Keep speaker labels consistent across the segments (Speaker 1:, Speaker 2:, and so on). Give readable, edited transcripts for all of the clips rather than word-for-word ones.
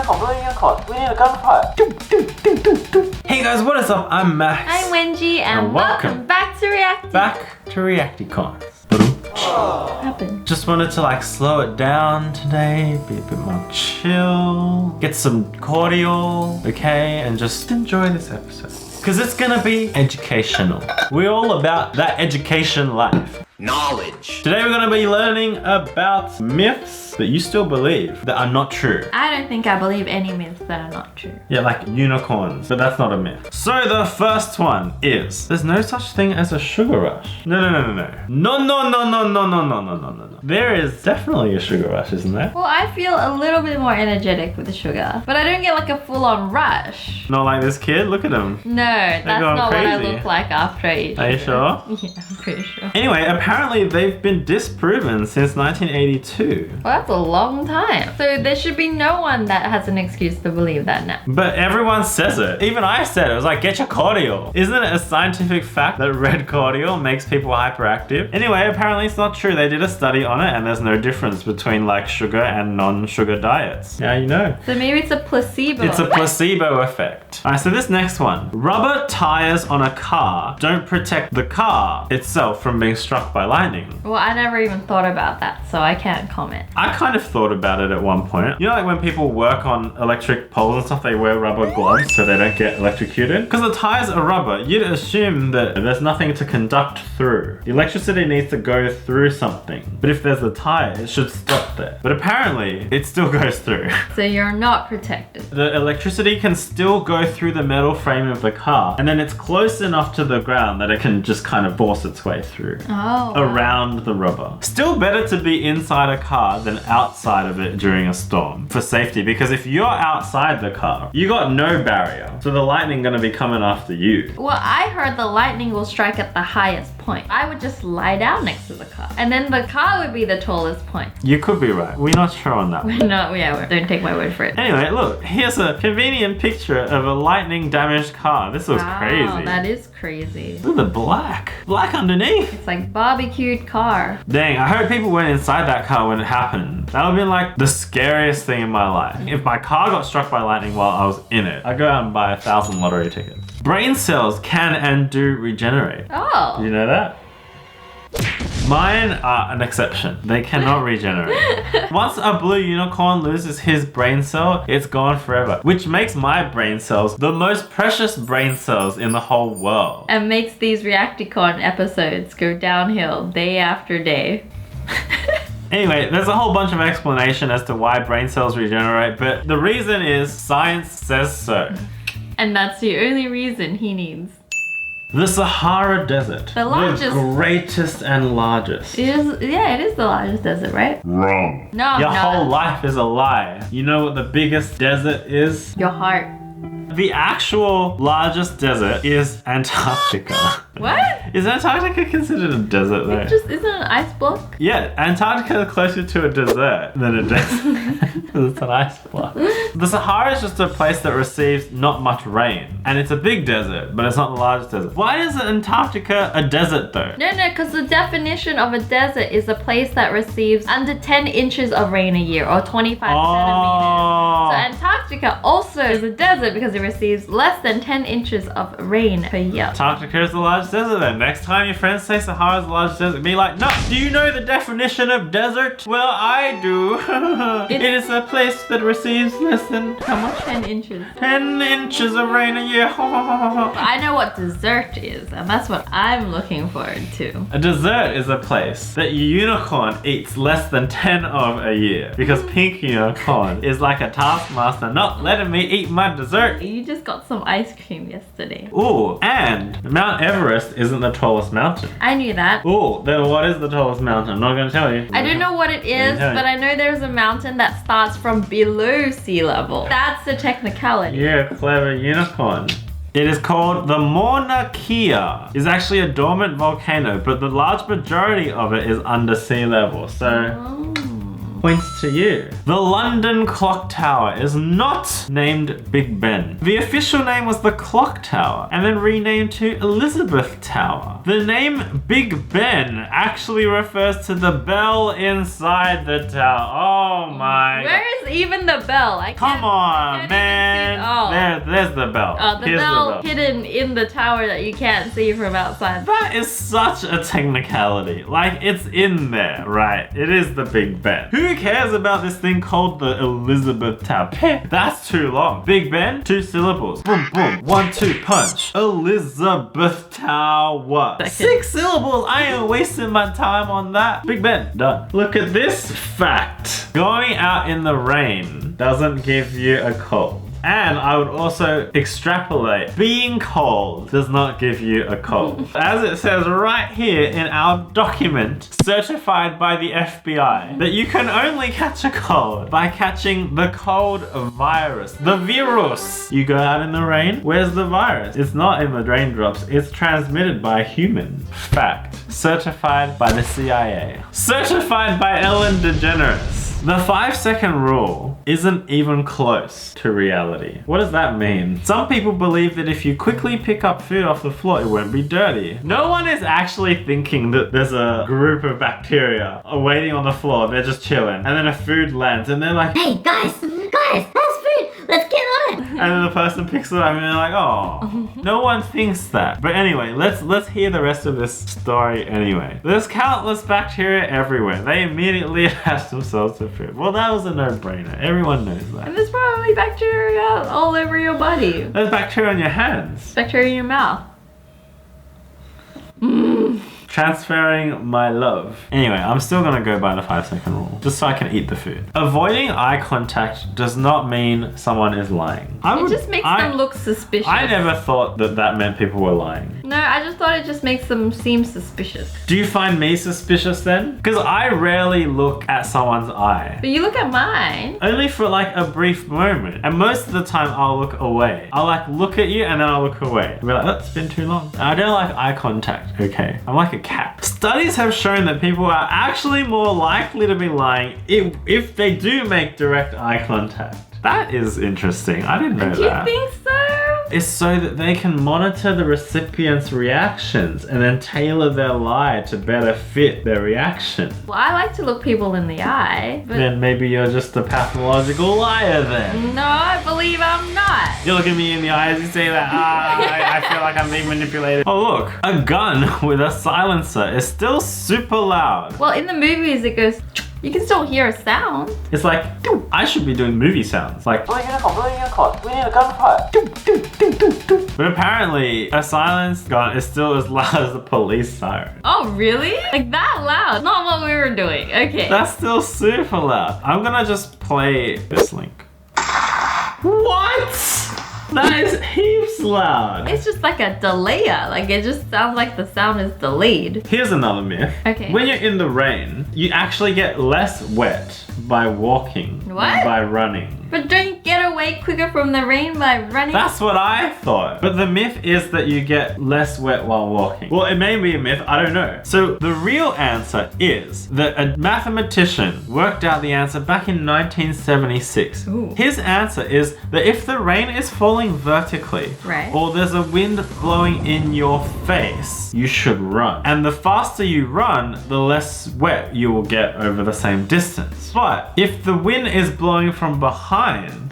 Speaker 1: unicorn, blue unicorn. We need a gunfire. Hey guys, what is up? I'm Max.
Speaker 2: I'm Wenji, and welcome back to Reacticorns.
Speaker 1: Back to Reacticorns.
Speaker 2: What happened?
Speaker 1: Just wanted to like slow it down today, be a bit more chill, get some cordial, okay, and just enjoy this episode. Because it's gonna be educational. We're all about that education life. Knowledge. Today we're gonna be learning about myths that you still believe that are not true.
Speaker 2: I don't think I believe any myths that are not true.
Speaker 1: Yeah, like unicorns, but that's not a myth. So the first one is, there's no such thing as a sugar rush. No. There is definitely a sugar rush, isn't there?
Speaker 2: Well, I feel a little bit more energetic with the sugar, but I don't get like a full-on rush.
Speaker 1: Not like this kid, look at him.
Speaker 2: No, that's not
Speaker 1: crazy.
Speaker 2: what I look like after I eat.
Speaker 1: Are you sure?
Speaker 2: Yeah, I'm pretty sure.
Speaker 1: Anyway, apparently they've been disproven since 1982.
Speaker 2: Well, that's a long time. So there should be no one that has an excuse to believe that now.
Speaker 1: But everyone says it. Even I said it. It was like, get your cordial. Isn't it a scientific fact that red cordial makes people hyperactive? Anyway, apparently it's not true. They did a study on it and there's no difference between like sugar and non-sugar diets. Now you know.
Speaker 2: So maybe it's a placebo.
Speaker 1: It's a placebo effect. Alright, so this next one. Rubber tires on a car don't protect the car itself from being struck by lightning.
Speaker 2: Well, I never even thought about that, so I can't comment.
Speaker 1: I kind of thought about it at one point. You know, like when people work on electric poles and stuff, they wear rubber gloves so they don't get electrocuted. Because the tires are rubber, you'd assume that there's nothing to conduct through. The electricity needs to go through something. But if there's a tire, it should stop there. But apparently, it still goes through.
Speaker 2: So you're not protected.
Speaker 1: The electricity can still go through the metal frame of the car, and then it's close enough to the ground that it can just kind of force its way through.
Speaker 2: Oh.
Speaker 1: Around the rubber. Still better to be inside a car than outside of it during a storm for safety, because if you're outside the car, you got no barrier. So the lightning gonna be coming after you.
Speaker 2: Well, I heard the lightning will strike at the highest point. I would just lie down next to the car, and then the car would be the tallest point.
Speaker 1: You could be right. We're not sure on that one.
Speaker 2: Don't take my word for it.
Speaker 1: Anyway, look, here's a convenient picture of a lightning damaged car. This looks crazy.
Speaker 2: That is crazy.
Speaker 1: Look at the black. Black underneath.
Speaker 2: It's like barbecued car.
Speaker 1: Dang, I hope people went inside that car when it happened. That would have been like the scariest thing in my life. If my car got struck by lightning while I was in it, I'd go out and buy 1,000 lottery tickets. Brain cells can and do regenerate.
Speaker 2: Oh.
Speaker 1: Did you know that? Mine are an exception. They cannot regenerate. Once a blue unicorn loses his brain cell, it's gone forever. Which makes my brain cells the most precious brain cells in the whole world.
Speaker 2: And makes these Reacticorn episodes go downhill day after day.
Speaker 1: Anyway, there's a whole bunch of explanation as to why brain cells regenerate, but the reason is science says so.
Speaker 2: And that's the only reason he needs.
Speaker 1: The Sahara Desert.
Speaker 2: The largest.
Speaker 1: The greatest and largest.
Speaker 2: It is the largest desert, right?
Speaker 1: Wrong.
Speaker 2: No,
Speaker 1: Your whole life is a lie. You know what the biggest desert is?
Speaker 2: Your heart.
Speaker 1: The actual largest desert is Antarctica.
Speaker 2: What?
Speaker 1: Is Antarctica considered a desert though?
Speaker 2: It just isn't an ice block.
Speaker 1: Yeah, Antarctica is closer to a desert than a desert. It's an ice block. The Sahara is just a place that receives not much rain. And it's a big desert, but it's not the largest desert. Why is Antarctica a desert though?
Speaker 2: No, because the definition of a desert is a place that receives under 10 inches of rain a year, or 25 centimeters. So Antarctica also is a desert because it receives less than 10 inches of rain per year.
Speaker 1: Antarctica is the largest desert then. Next time your friends say Sahara is the largest desert, be like, no, do you know the definition of desert? Well, I do. It is a place that receives less than, how much?
Speaker 2: 10 inches.
Speaker 1: 10 inches of rain a year.
Speaker 2: I know what dessert is, and that's what I'm looking forward to.
Speaker 1: A dessert is a place that unicorn eats less than 10 of a year. Because pink unicorn is like a taskmaster not letting me eat my dessert.
Speaker 2: You just got some ice cream yesterday.
Speaker 1: Ooh, and Mount Everest isn't the tallest mountain.
Speaker 2: I knew that.
Speaker 1: Ooh, then what is the tallest mountain? I'm not going to tell you.
Speaker 2: I don't know what it is, but I know there's a mountain that starts from below sea level. That's the technicality.
Speaker 1: You're a clever unicorn. It is called the Mauna Kea. It's actually a dormant volcano, but the large majority of it is under sea level. So, points to you. The London Clock Tower is not named Big Ben. The official name was the Clock Tower and then renamed to Elizabeth Tower. The name Big Ben actually refers to the bell inside the tower. Oh my.
Speaker 2: Where is even the bell?
Speaker 1: Come on, man. There's the bell.
Speaker 2: Oh, the bell hidden in the tower that you can't see from outside.
Speaker 1: That is such a technicality. Like, it's in there, right? It is the Big Ben. Who cares about this thing called the Elizabeth Tower? That's too long. Big Ben, 2 syllables. Boom, boom. 1-2 punch. Elizabeth Tower. 6 syllables. I ain't wasting my time on that. Big Ben, done. Look at this fact. Going out in the rain doesn't give you a cold. And I would also extrapolate, being cold does not give you a cold. As it says right here in our document, certified by the FBI, that you can only catch a cold by catching the cold virus, the virus. You go out in the rain, where's the virus? It's not in the raindrops, it's transmitted by a human. Fact. Certified by the CIA. Certified by Ellen DeGeneres. The 5-second rule isn't even close to reality. What does that mean? Some people believe that if you quickly pick up food off the floor, it won't be dirty. No one is actually thinking that there's a group of bacteria waiting on the floor. They're just chilling. And then a food lands and they're like,
Speaker 3: hey guys, there's food. Let's get on it.
Speaker 1: And then the person picks it up and they're like, oh. No one thinks that. But anyway, let's hear the rest of this story anyway. There's countless bacteria everywhere. They immediately attach themselves to food. Well, that was a no-brainer. Everyone knows that.
Speaker 2: And there's probably bacteria all over your body.
Speaker 1: There's bacteria on your hands.
Speaker 2: Bacteria in your mouth.
Speaker 1: Transferring my love. Anyway, I'm still gonna go by the 5-second rule, just so I can eat the food. Avoiding eye contact does not mean someone is lying.
Speaker 2: It just makes them look suspicious.
Speaker 1: I never thought that meant people were lying.
Speaker 2: No, I just thought it just makes them seem suspicious.
Speaker 1: Do you find me suspicious then? Because I rarely look at someone's eye.
Speaker 2: But you look at mine.
Speaker 1: Only for like a brief moment. And most of the time I'll look away. I'll like look at you and then I'll look away. I'll be like, oh, it's been too long. I don't like eye contact, okay? I'm like a cat. Studies have shown that people are actually more likely to be lying if they do make direct eye contact. That is interesting. I didn't know that.
Speaker 2: Do you think so?
Speaker 1: It's so that they can monitor the recipient's reactions and then tailor their lie to better fit their reaction.
Speaker 2: Well, I like to look people in the eye. But
Speaker 1: Then maybe you're just a pathological liar then.
Speaker 2: no, I believe I'm not.
Speaker 1: You look at me in the eye as you say that, I feel like I'm being manipulated. Oh look, a gun with a silencer is still super loud.
Speaker 2: Well, in the movies it goes, you can still hear a sound.
Speaker 1: It's like, I should be doing movie sounds. Like, blue unicorn, we need a gunfire. But apparently, a silenced gun is still as loud as a police siren.
Speaker 2: Oh, really? Like that loud? Not what we were doing. Okay.
Speaker 1: That's still super loud. I'm gonna just play this link. What? That is heaps loud.
Speaker 2: It's just like a delayer. Like it just sounds like the sound is delayed.
Speaker 1: Here's another myth.
Speaker 2: Okay.
Speaker 1: When you're in the rain, you actually get less wet by walking than
Speaker 2: What?
Speaker 1: by running.
Speaker 2: But don't you get away quicker from the rain by running?
Speaker 1: That's what I thought. But the myth is that you get less wet while walking. Well, it may be a myth, I don't know. So the real answer is that a mathematician worked out the answer back in 1976.
Speaker 2: Ooh.
Speaker 1: His answer is that if the rain is falling vertically,
Speaker 2: Right.
Speaker 1: or there's a wind blowing in your face, you should run. And the faster you run, the less wet you will get over the same distance. But if the wind is blowing from behind,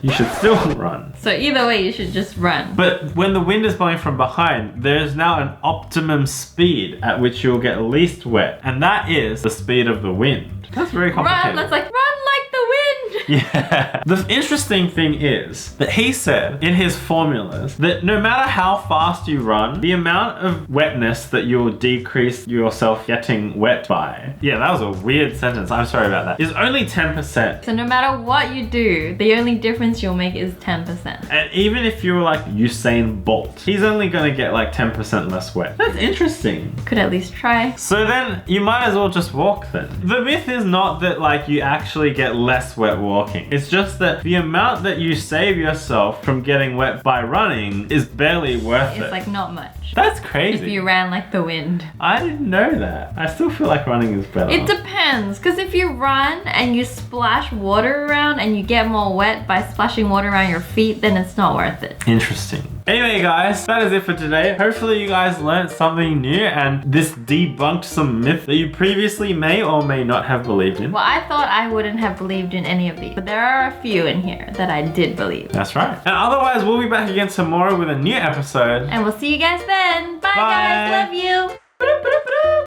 Speaker 1: you should still run.
Speaker 2: So either way, you should just run.
Speaker 1: But when the wind is blowing from behind, there's now an optimum speed at which you'll get least wet. And that is the speed of the wind. That's very complicated.
Speaker 2: Run, that's like, run like the wind.
Speaker 1: Yeah. The interesting thing is that he said in his formulas that no matter how fast you run, the amount of wetness that you'll decrease yourself getting wet by. Yeah, that was a weird sentence. I'm sorry about that. Is only 10%.
Speaker 2: So no matter what you do, the only difference you'll make is 10%.
Speaker 1: And even if you were like Usain Bolt, he's only gonna get like 10% less wet. That's interesting.
Speaker 2: Could at least try.
Speaker 1: So then you might as well just walk then. The myth is not that like you actually get less wet walking. walking. It's just that the amount that you save yourself from getting wet by running is barely worth it.
Speaker 2: It's like not much.
Speaker 1: That's crazy.
Speaker 2: If you ran like the wind.
Speaker 1: I didn't know that. I still feel like running is better.
Speaker 2: It depends, because if you run and you splash water around and you get more wet by splashing water around your feet, then it's not worth it.
Speaker 1: Interesting. Anyway guys, that is it for today. Hopefully you guys learned something new and this debunked some myths that you previously may or may not have believed in.
Speaker 2: Well, I thought I wouldn't have believed in any of these, but there are a few in here that I did believe.
Speaker 1: That's right. And otherwise, we'll be back again tomorrow with a new episode.
Speaker 2: And we'll see you guys then. Bye.
Speaker 1: Bye.
Speaker 2: Guys, love you.